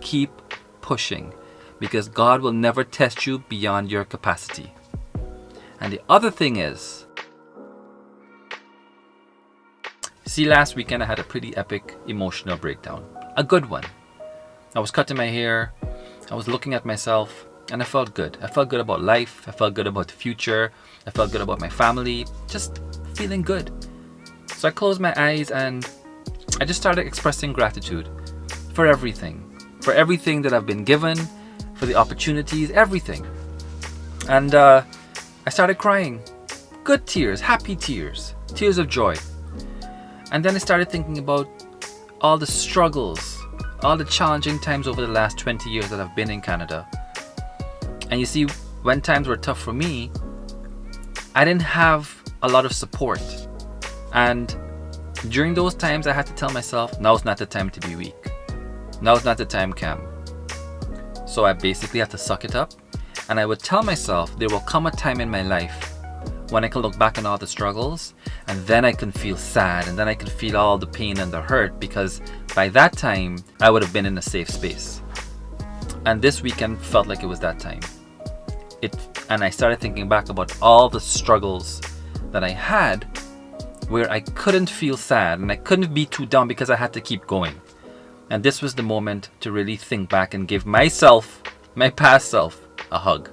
keep pushing, because God will never test you beyond your capacity. And the other thing is, see, last weekend I had a pretty epic emotional breakdown. A good one. I was cutting my hair, I was looking at myself, and I felt good. I felt good about life, I felt good about the future, I felt good about my family, just feeling good. So I closed my eyes and I just started expressing gratitude for everything that I've been given, for the opportunities, everything. And I started crying. Good tears, happy tears, tears of joy. And then I started thinking about all the struggles, all the challenging times over the last 20 years that I've been in Canada. And you see, when times were tough for me, I didn't have a lot of support. And during those times, I had to tell myself, now's not the time to be weak. Now's not the time, Cam. So I basically had to suck it up. And I would tell myself, there will come a time in my life when I can look back on all the struggles, and then I can feel sad, and then I can feel all the pain and the hurt, because by that time, I would have been in a safe space. And this weekend felt like it was that time. And I started thinking back about all the struggles that I had where I couldn't feel sad and I couldn't be too down because I had to keep going. And this was the moment to really think back and give myself, my past self, a hug.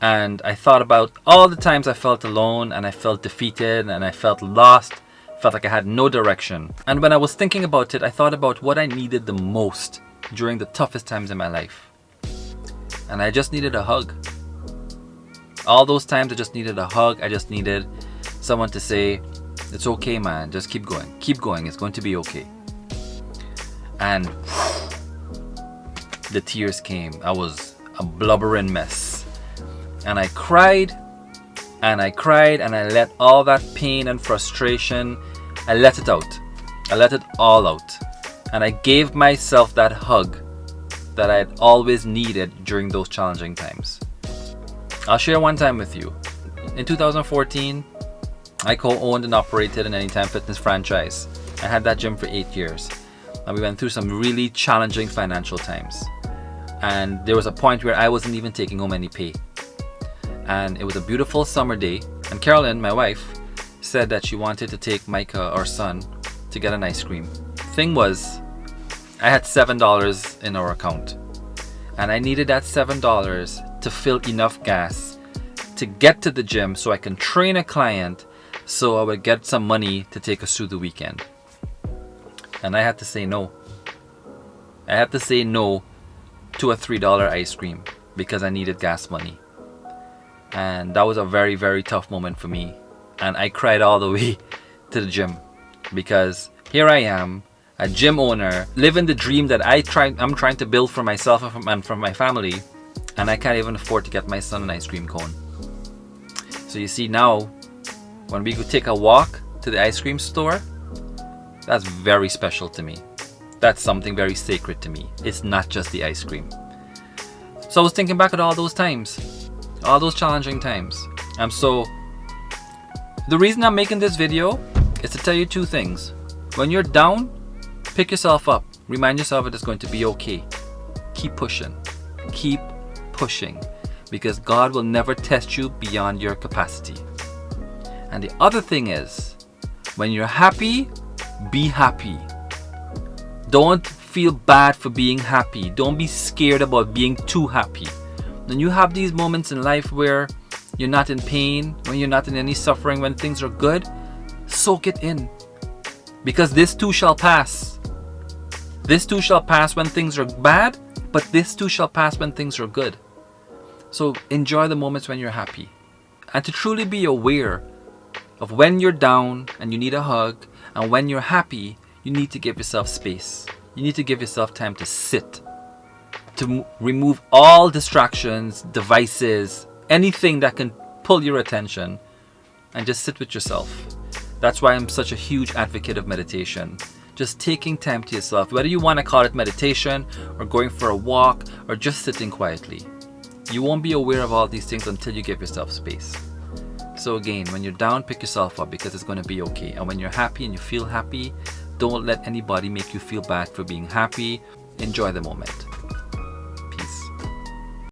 And I thought about all the times I felt alone and I felt defeated and I felt lost, felt like I had no direction. And when I was thinking about it, I thought about what I needed the most during the toughest times in my life. And I just needed a hug. All those times I just needed a hug. I just needed someone to say, it's okay, man, just keep going, it's going to be okay. And the tears came. I was a blubbering mess. And I cried, and I cried, and I let all that pain and frustration, I let it out. I let it all out. And I gave myself that hug that I had always needed during those challenging times. I'll share one time with you. In 2014, I co-owned and operated an Anytime Fitness franchise. I had that gym for 8 years. And we went through some really challenging financial times. And there was a point where I wasn't even taking home any pay. And it was a beautiful summer day. And Carolyn, my wife, said that she wanted to take Micah, our son, to get an ice cream. Thing was, I had $7 in our account. And I needed that $7 to fill enough gas to get to the gym so I can train a client so I would get some money to take us through the weekend. And I had to say no. I had to say no to a $3 ice cream because I needed gas money. And that was a very, very tough moment for me. And I cried all the way to the gym because here I am, a gym owner, living the dream that I'm trying to build for myself and for my family, and I can't even afford to get my son an ice cream cone. So you see, now when we could take a walk to the ice cream store, that's very special to me. That's something very sacred to me. It's not just the ice cream. So I was thinking back at all those times, all those challenging times. And so the reason I'm making this video is to tell you two things. When you're down, pick yourself up. Remind yourself that it's going to be okay. Keep pushing. Keep pushing. Because God will never test you beyond your capacity. And the other thing is, when you're happy, be happy. Don't feel bad for being happy. Don't be scared about being too happy. When you have these moments in life where you're not in pain, when you're not in any suffering, when things are good, soak it in. Because this too shall pass. This too shall pass when things are bad, but this too shall pass when things are good. So enjoy the moments when you're happy. And to truly be aware of when you're down and you need a hug, and when you're happy, you need to give yourself space. You need to give yourself time to sit, to remove all distractions, devices, anything that can pull your attention, and just sit with yourself. That's why I'm such a huge advocate of meditation. Just taking time to yourself, whether you want to call it meditation or going for a walk or just sitting quietly. You won't be aware of all these things until you give yourself space. So again, when you're down, pick yourself up because it's going to be okay. And when you're happy and you feel happy, don't let anybody make you feel bad for being happy. enjoy the moment.